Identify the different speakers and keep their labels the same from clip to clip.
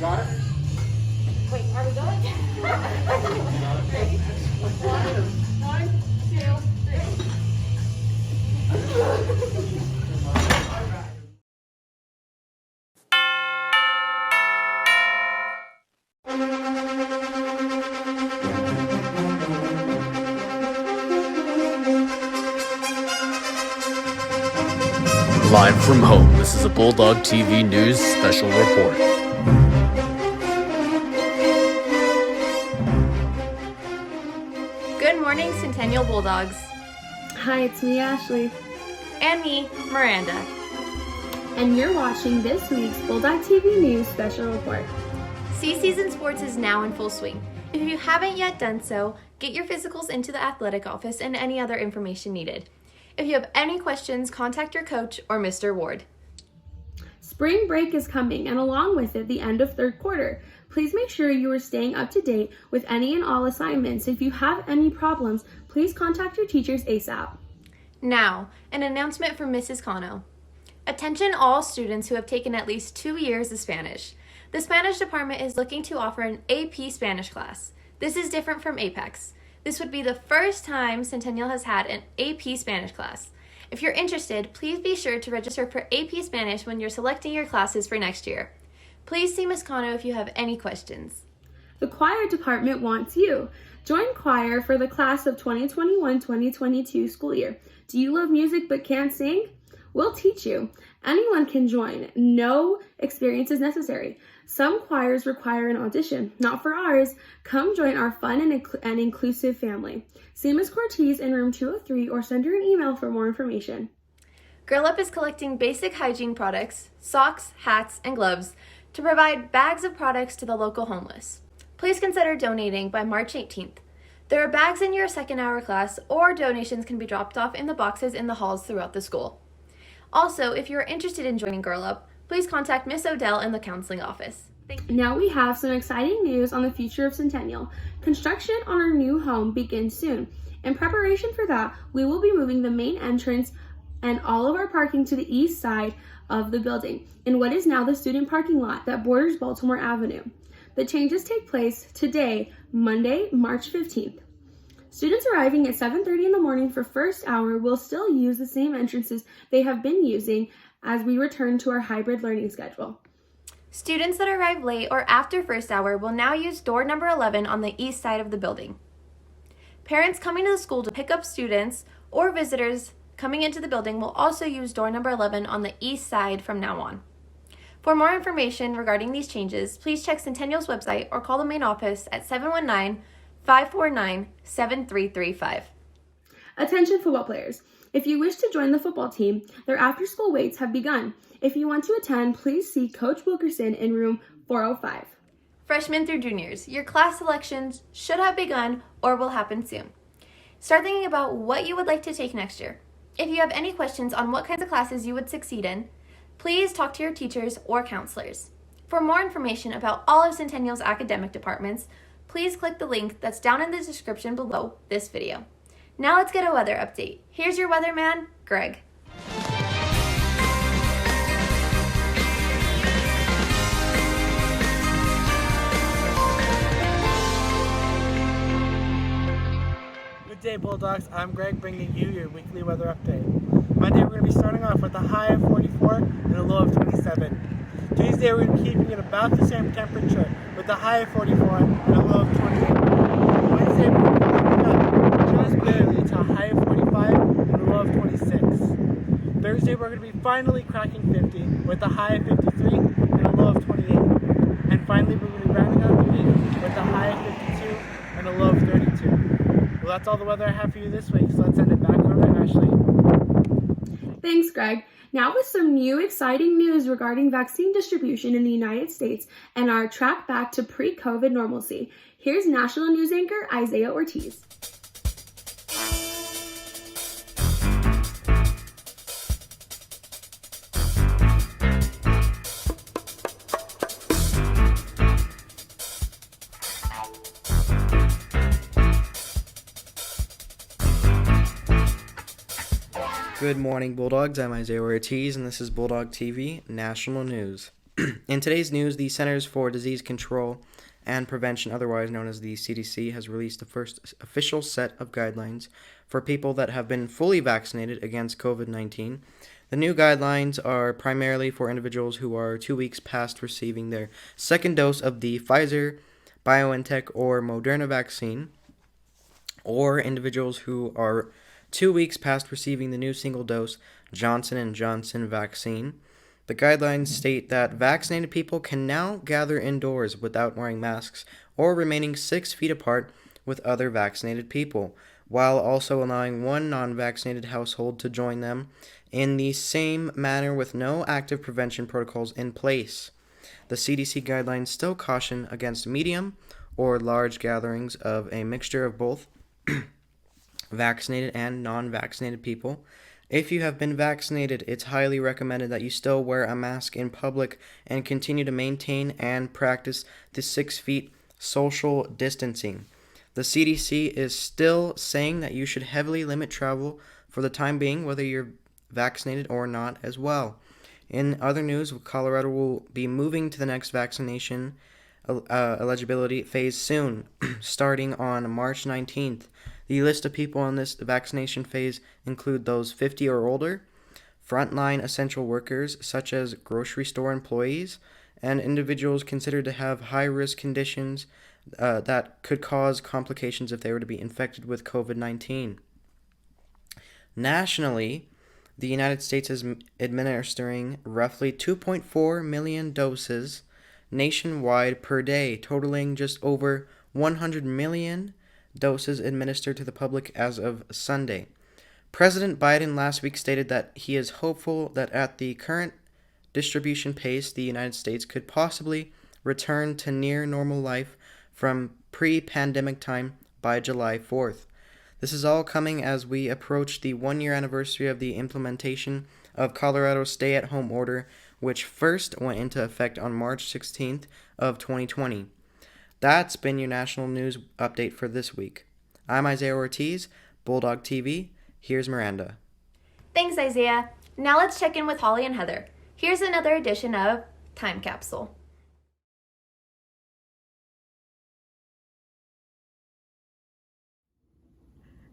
Speaker 1: got it?
Speaker 2: Wait, are we going? Ready? One, two, three.
Speaker 3: Live from home, this is a Bulldog TV News special report.
Speaker 4: Good morning, Centennial Bulldogs.
Speaker 5: Hi, it's me, Ashley.
Speaker 4: And me, Miranda.
Speaker 5: And you're watching this week's Bulldog TV News special report.
Speaker 4: C-Season Sports is now in full swing. If you haven't yet done so, get your physicals into the athletic office and any other information needed. If you have any questions, contact your coach or Mr. Ward.
Speaker 5: Spring break is coming, and along with it, the end of third quarter. Please make sure you are staying up to date with any and all assignments. If you have any problems, please contact your teachers ASAP.
Speaker 4: Now, an announcement from Mrs. Cano. Attention all students who have taken at least 2 years of Spanish. The Spanish department is looking to offer an AP Spanish class. This is different from Apex. This would be the first time Centennial has had an AP Spanish class. If you're interested, please be sure to register for AP Spanish when you're selecting your classes for next year. Please see Ms. Cano if you have any questions.
Speaker 5: The choir department wants you. Join choir for the class of 2021-2022 school year. Do you love music but can't sing? We'll teach you. Anyone can join. No experience is necessary. Some choirs require an audition. Not for ours. Come join our fun and inclusive family. See Ms. Cortez in room 203 or send her an email for more information.
Speaker 4: Girl Up is collecting basic hygiene products, socks, hats, and gloves to provide bags of products to the local homeless. Please consider donating by March 18th. There are bags in your second hour class, or donations can be dropped off in the boxes in the halls throughout the school. Also, if you're interested in joining Girl Up, please contact Miss Odell in the counseling office. Thank you.
Speaker 5: Now we have some exciting news on the future of Centennial. Construction on our new home begins soon. In preparation for that, we will be moving the main entrance and all of our parking to the east side of the building, in what is now the student parking lot that borders Baltimore Avenue. The changes take place today, Monday, March 15th. Students arriving at 7:30 in the morning for first hour will still use the same entrances they have been using as we return to our hybrid learning schedule.
Speaker 4: Students that arrive late or after first hour will now use door number 11 on the east side of the building. Parents coming to the school to pick up students or visitors coming into the building will also use door number 11 on the east side from now on. For more information regarding these changes, please check Centennial's website or call the main office at 719-549-7335.
Speaker 5: Attention football players. If you wish to join the football team, their after-school waits have begun. If you want to attend, please see Coach Wilkerson in room 405.
Speaker 4: Freshmen through juniors, your class selections should have begun or will happen soon. Start thinking about what you would like to take next year. If you have any questions on what kinds of classes you would succeed in, please talk to your teachers or counselors. For more information about all of Centennial's academic departments, please click the link that's down in the description below this video. Now let's get a weather update. Here's your weatherman, Greg.
Speaker 1: Good day, Bulldogs. I'm Greg, bringing you your weekly weather update. Monday, we're going to be starting off with a high of 44 and a low of 27. Tuesday, we're going to be keeping it about the same temperature with a high of 44 and a low of 28. Wednesday, we're going to be warming up just barely to a high of 45 and a low of 26. Thursday, we're going to be finally cracking 50 with a high of 53 and a low of 28. And finally, we're going to be rounding out the week with a high of 52 and a low of 32. Well, that's all the weather I have for you this week, so let's send it back over to Ashley.
Speaker 5: Thanks, Greg. Now with some new exciting news regarding vaccine distribution in the United States and our track back to pre-COVID normalcy. Here's national news anchor Isaiah Ortiz.
Speaker 6: Good morning, Bulldogs. I'm Isaiah Ortiz, and this is Bulldog TV National News. In today's news, the Centers for Disease Control and Prevention, otherwise known as the CDC, has released the first official set of guidelines for people that have been fully vaccinated against COVID-19. The new guidelines are primarily for individuals who are 2 weeks past receiving their second dose of the Pfizer, BioNTech, or Moderna vaccine, or individuals who are 2 weeks past receiving the new single-dose Johnson & Johnson vaccine. The guidelines state that vaccinated people can now gather indoors without wearing masks or remaining 6 feet apart with other vaccinated people, while also allowing one non-vaccinated household to join them in the same manner with no active prevention protocols in place. The CDC guidelines still caution against medium or large gatherings of a mixture of both vaccinated and non-vaccinated people. If you have been vaccinated, it's highly recommended that you still wear a mask in public and continue to maintain and practice the 6 feet social distancing. The CDC is still saying that you should heavily limit travel for the time being, whether you're vaccinated or not as well. In other news, Colorado will be moving to the next vaccination eligibility phase soon, starting on March 19th. The list of people on this vaccination phase include those 50 or older, frontline essential workers such as grocery store employees, and individuals considered to have high-risk conditions that could cause complications if they were to be infected with COVID-19. Nationally, the United States is administering roughly 2.4 million doses nationwide per day, totaling just over 100 million doses administered to the public as of Sunday. President Biden last week stated that he is hopeful that at the current distribution pace, the United States could possibly return to near normal life from pre-pandemic time by July 4th. This is all coming as we approach the 1-year anniversary of the implementation of Colorado's stay-at-home order, which first went into effect on March 16th of 2020. That's been your national news update for this week. I'm Isaiah Ortiz, Bulldog TV. Here's Miranda.
Speaker 4: Thanks, Isaiah. Now let's check in with Holly and Heather. Here's another edition of Time Capsule.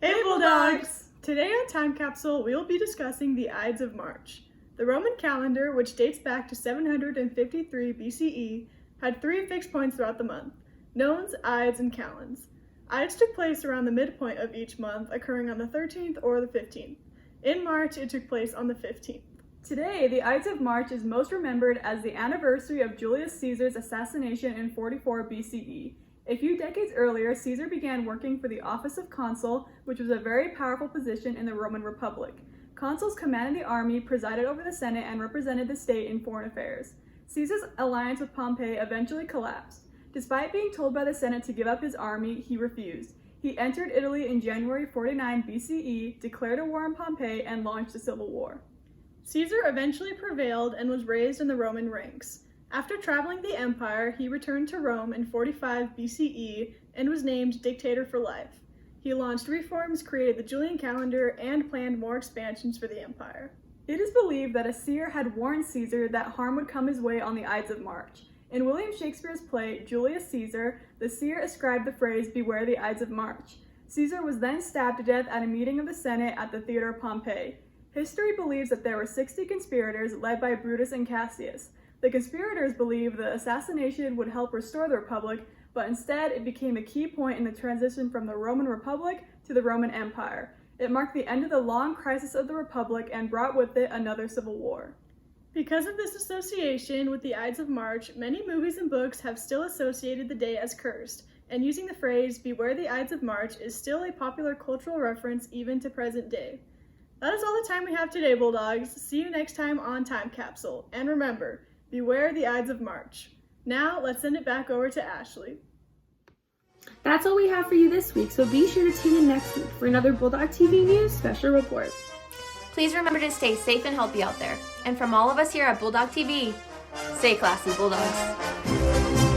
Speaker 7: Hey Bulldogs! Today on Time Capsule, we will be discussing the Ides of March. The Roman calendar, which dates back to 753 BCE, had 3 fixed points throughout the month: Nones, Ides, and Calends. Ides took place around the midpoint of each month, occurring on the 13th or the 15th. In March, it took place on the 15th.
Speaker 8: Today, the Ides of March is most remembered as the anniversary of Julius Caesar's assassination in 44 BCE. A few decades earlier, Caesar began working for the office of consul, which was a very powerful position in the Roman Republic. Consuls commanded the army, presided over the Senate, and represented the state in foreign affairs. Caesar's alliance with Pompey eventually collapsed. Despite being told by the Senate to give up his army, he refused. He entered Italy in January 49 BCE, declared a war on Pompey, and launched a civil war.
Speaker 7: Caesar eventually prevailed and was raised in the Roman ranks. After traveling the empire, he returned to Rome in 45 BCE and was named dictator for life. He launched reforms, created the Julian calendar, and planned more expansions for the empire.
Speaker 8: It is believed that a seer had warned Caesar that harm would come his way on the Ides of March. In William Shakespeare's play, Julius Caesar, the seer ascribed the phrase, "Beware the Ides of March." Caesar was then stabbed to death at a meeting of the Senate at the Theater of Pompey. History believes that there were 60 conspirators led by Brutus and Cassius. The conspirators believed the assassination would help restore the Republic, but instead it became a key point in the transition from the Roman Republic to the Roman Empire. It marked the end of the long crisis of the Republic and brought with it another civil war.
Speaker 7: Because of this association with the Ides of March, many movies and books have still associated the day as cursed, and using the phrase, "Beware the Ides of March," is still a popular cultural reference even to present day. That is all the time we have today, Bulldogs. See you next time on Time Capsule. And remember, beware the Ides of March. Now, let's send it back over to Ashley.
Speaker 5: That's all we have for you this week, so be sure to tune in next week for another Bulldog TV News special report.
Speaker 4: Please remember to stay safe and healthy out there. And from all of us here at Bulldog TV, stay classy, Bulldogs.